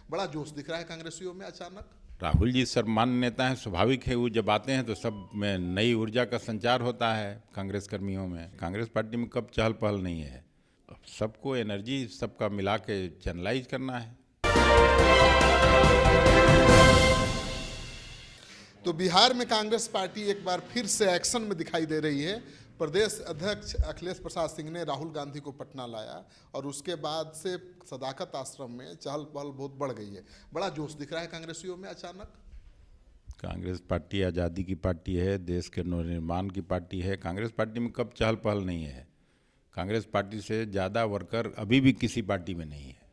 बड़ा जोश दिख रहा है कांग्रेसियों में अचानक। राहुल जी सर्वमान्य नेता हैं, स्वाभाविक है। वो जब आते हैं तो सब में नई ऊर्जा का संचार होता है कांग्रेस कर्मियों में। कांग्रेस पार्टी में कब चहल पहल नहीं है। अब सबको एनर्जी सबका मिला के चैनलाइज करना है। तो बिहार में कांग्रेस पार्टी एक बार फिर से एक्शन में दिखाई दे रही है। प्रदेश अध्यक्ष अखिलेश प्रसाद सिंह ने राहुल गांधी को पटना लाया और उसके बाद से सदाकत आश्रम में चहल पहल बहुत बढ़ गई है। बड़ा जोश दिख रहा है कांग्रेसियों में अचानक। कांग्रेस पार्टी आज़ादी की पार्टी है, देश के नवनिर्माण की पार्टी है। कांग्रेस पार्टी में कब चहल पहल नहीं है। कांग्रेस पार्टी से ज़्यादा वर्कर अभी भी किसी पार्टी में नहीं है।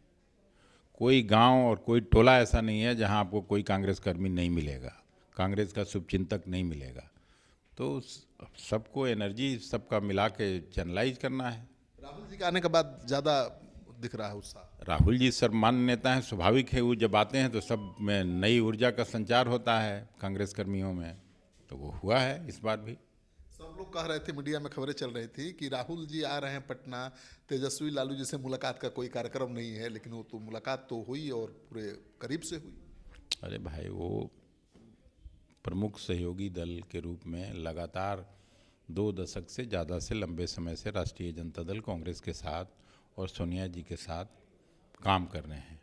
कोई गांव और कोई टोला ऐसा नहीं है जहां आपको कोई कांग्रेस कर्मी नहीं मिलेगा, कांग्रेस का शुभचिंतक नहीं मिलेगा। तो सबको एनर्जी सबका मिला के चैनलाइज करना है। राहुल जी के आने के बाद ज़्यादा दिख रहा है उत्साह। राहुल जी सर्वमान्य नेता हैं, स्वाभाविक है। वो जब आते हैं तो सब में नई ऊर्जा का संचार होता है कांग्रेस कर्मियों में। तो वो हुआ है इस बार भी। सब लोग कह रहे थे, मीडिया में खबरें चल रही थी कि राहुल जी आ रहे हैं पटना, तेजस्वी लालू जी से मुलाकात का कोई कार्यक्रम नहीं है, लेकिन वो तो मुलाकात तो हुई और पूरे करीब से हुई। अरे भाई, वो प्रमुख सहयोगी दल के रूप में लगातार 2 दशक से ज़्यादा से लंबे समय से राष्ट्रीय जनता दल कांग्रेस के साथ और सोनिया जी के साथ काम कर रहे हैं।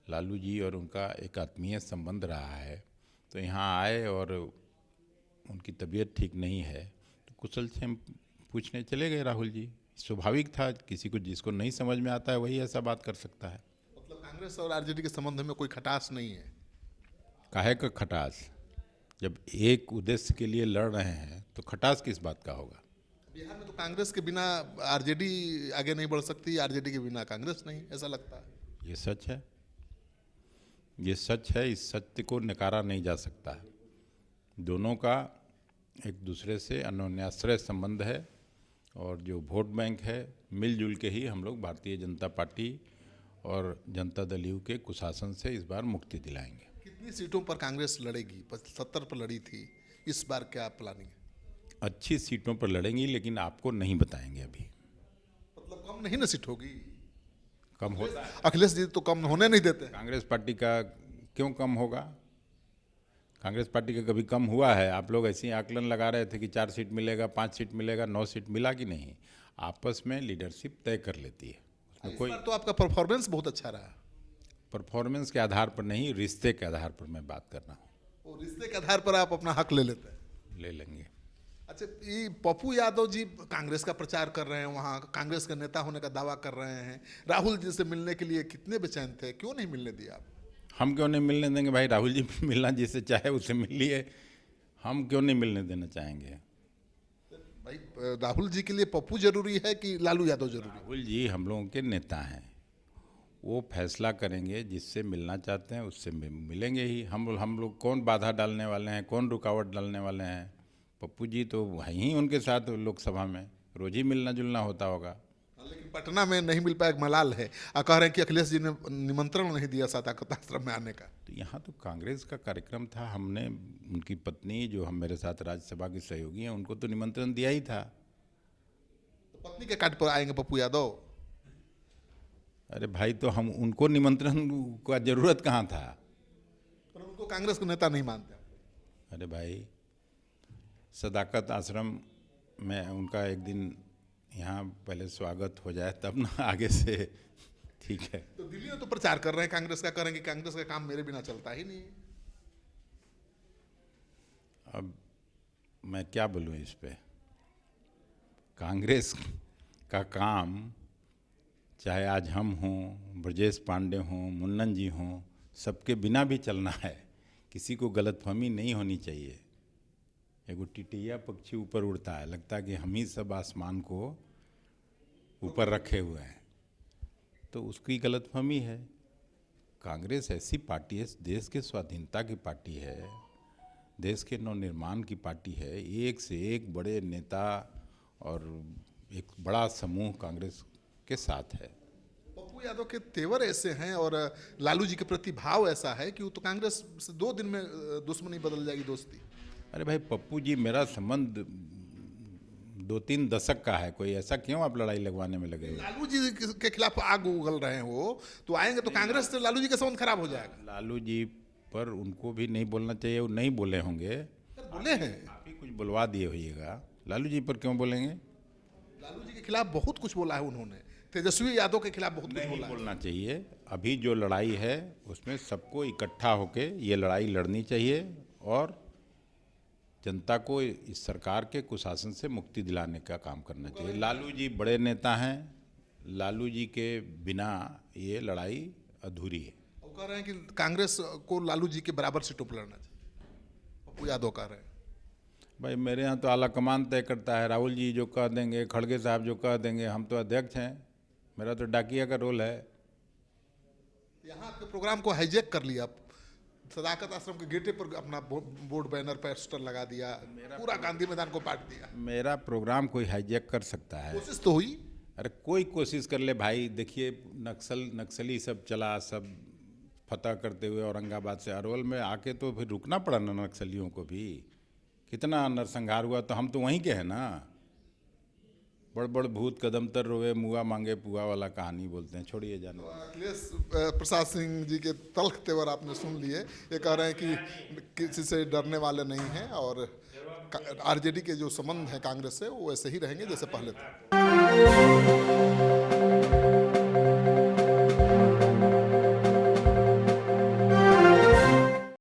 लालू जी और उनका एक आत्मीय संबंध रहा है। तो यहाँ आए और उनकी तबीयत ठीक नहीं है तो कुशल क्षेम पूछने चले गए राहुल जी। स्वाभाविक था, किसी को जिसको नहीं समझ में आता है वही ऐसा बात कर सकता है। मतलब कांग्रेस और आरजेडी के संबंध में कोई खटास नहीं है। काहे का खटास। जब एक उद्देश्य के लिए लड़ रहे हैं तो खटास किस बात का होगा। बिहार में तो कांग्रेस के बिना आरजेडी आगे नहीं बढ़ सकती, आरजेडी के बिना कांग्रेस नहीं, ऐसा लगता है। ये सच है, ये सच है। इस सत्य को नकारा नहीं जा सकता है। दोनों का एक दूसरे से अन्योन्याश्रय संबंध है और जो वोट बैंक है, मिलजुल के ही हम लोग भारतीय जनता पार्टी और जनता दल यू के कुशासन से इस बार मुक्ति दिलाएंगे। कितनी सीटों पर कांग्रेस लड़ेगी? 70 पर लड़ी थी, इस बार क्या प्लानिंग है? अच्छी सीटों पर लड़ेंगी, लेकिन आपको नहीं बताएंगे अभी। मतलब कम नहीं ना सीट होगी? कम होता है। अखिलेश जी तो कम होने नहीं देते। कांग्रेस पार्टी का क्यों कम होगा। कांग्रेस पार्टी का कभी कम हुआ है। आप लोग ऐसे ही आकलन लगा रहे थे कि 4 सीट मिलेगा, 5 सीट मिलेगा, 9 सीट मिला कि नहीं। आपस में लीडरशिप तय कर लेती है। उसमें इस कोई बार तो आपका परफॉर्मेंस बहुत अच्छा रहा। परफॉर्मेंस के आधार पर नहीं, रिश्ते के आधार पर मैं बात कर रहा हूँ। और रिश्ते के आधार पर आप अपना हक ले लेते हैं। ले लेंगे। अच्छा, ये पप्पू यादव जी कांग्रेस का प्रचार कर रहे हैं, वहाँ कांग्रेस का नेता होने का दावा कर रहे हैं। राहुल जी से मिलने के लिए कितने बेचैन थे, क्यों नहीं मिलने दिया आप? हम क्यों नहीं मिलने देंगे भाई। राहुल जी मिलना जिससे चाहे उससे मिलिए, हम क्यों नहीं मिलने देना चाहेंगे। भाई, राहुल जी के लिए पप्पू जरूरी है कि लालू यादव जरूरी है? राहुल जी हम लोगों के नेता हैं। वो फैसला करेंगे, जिससे मिलना चाहते हैं उससे मिलेंगे ही। हम लोग कौन बाधा डालने वाले हैं, कौन रुकावट डालने वाले हैं। पप्पू जी तो हैं ही उनके साथ लोकसभा में, रोज ही मिलना जुलना होता होगा। लेकिन पटना में नहीं मिल पाया, मलाल है। कह रहे हैं कि अखिलेश जी ने निमंत्रण नहीं दिया सदाकत आश्रम में आने का। तो यहाँ तो कांग्रेस का कार्यक्रम था। हमने उनकी पत्नी, जो हम मेरे साथ राज्यसभा की सहयोगी हैं, उनको तो निमंत्रण दिया ही था। तो पत्नी के काट पर आएंगे पप्पू यादव? अरे भाई, तो हम उनको निमंत्रण का जरूरत कहाँ था। पर उनको कांग्रेस का नेता नहीं मानते। अरे भाई, सदाकत आश्रम में उनका एक दिन यहाँ पहले स्वागत हो जाए तब ना आगे से। ठीक है। तो दिल्ली में तो प्रचार कर रहे हैं कांग्रेस का, करेंगे कांग्रेस का काम मेरे बिना चलता ही नहीं। अब मैं क्या बोलूँ इस पे। कांग्रेस का काम चाहे आज हम हों, ब्रजेश पांडे हों, मुन्नन जी हों, सबके बिना भी चलना है। किसी को गलतफहमी नहीं होनी चाहिए। एगो टिटैया पक्षी ऊपर उड़ता है, लगता है कि हम ही सब आसमान को ऊपर रखे हुए हैं, तो उसकी गलतफहमी है। कांग्रेस ऐसी पार्टी है, देश के स्वाधीनता की पार्टी है, देश के नवनिर्माण की पार्टी है। एक से एक बड़े नेता और एक बड़ा समूह कांग्रेस के साथ है। पप्पू यादव के तेवर ऐसे हैं और लालू जी के प्रति भाव ऐसा है कि वो तो कांग्रेस से 2 दिन में दुश्मनी बदल जाएगी दोस्ती। अरे भाई, पप्पू जी मेरा संबंध 2-3 दशक का है, कोई ऐसा क्यों आप लड़ाई लगवाने में लगे हुए? लालू जी के खिलाफ आग उगल रहे हो तो आएंगे तो कांग्रेस से लालू जी का संबंध खराब हो जाएगा। लालू जी पर उनको भी नहीं बोलना चाहिए, वो नहीं बोले होंगे, बोले हैं आप ही कुछ बुलवा दिए होइएगा। लालू जी पर क्यों बोलेंगे? लालू जी के खिलाफ बहुत कुछ बोला है उन्होंने, तेजस्वी यादव के खिलाफ बहुत कुछ नहीं बोला है। बोलना चाहिए। अभी जो लड़ाई है उसमें सबको इकट्ठा होके ये लड़ाई लड़नी चाहिए और जनता को इस सरकार के कुशासन से मुक्ति दिलाने का काम करना चाहिए। लालू जी बड़े नेता हैं, लालू जी के बिना ये लड़ाई अधूरी है। वो कह रहे हैं कि कांग्रेस को लालू जी के बराबर सीटों पर लड़ना चाहिए, पप्पू यादव कह रहे हैं। भाई मेरे यहाँ तो आला कमान तय करता है, राहुल जी जो कह देंगे, खड़गे साहब जो कह देंगे, हम तो अध्यक्ष हैं, मेरा तो डाकिया का रोल है। यहाँ आपके प्रोग्राम को हाईजैक कर लिया, सदाकत आश्रम के गेटे पर अपना बोर्ड बैनर पोस्टर लगा दिया, पूरा गांधी मैदान को पाट दिया। मेरा प्रोग्राम कोई हाईजैक कर सकता है? कोशिश तो हुई। अरे कोई कोशिश कर ले भाई। देखिए नक्सली सब चला, सब फतह करते हुए औरंगाबाद से अरवल में आके तो फिर रुकना पड़ा ना नक्सलियों को भी। कितना नरसंहार हुआ, तो हम तो वहीं के हैं ना। बड़ बड़ भूत कदम तर रोवे, मुआ मांगे पुआ वाला कहानी बोलते हैं, छोड़िए जाने। अखिलेश प्रसाद सिंह जी के तल्ख तेवर आपने सुन लिए। ये कह रहे हैं कि किसी से डरने वाले नहीं हैं और आरजेडी के जो संबंध है कांग्रेस से वो वैसे ही रहेंगे जैसे पहले थे।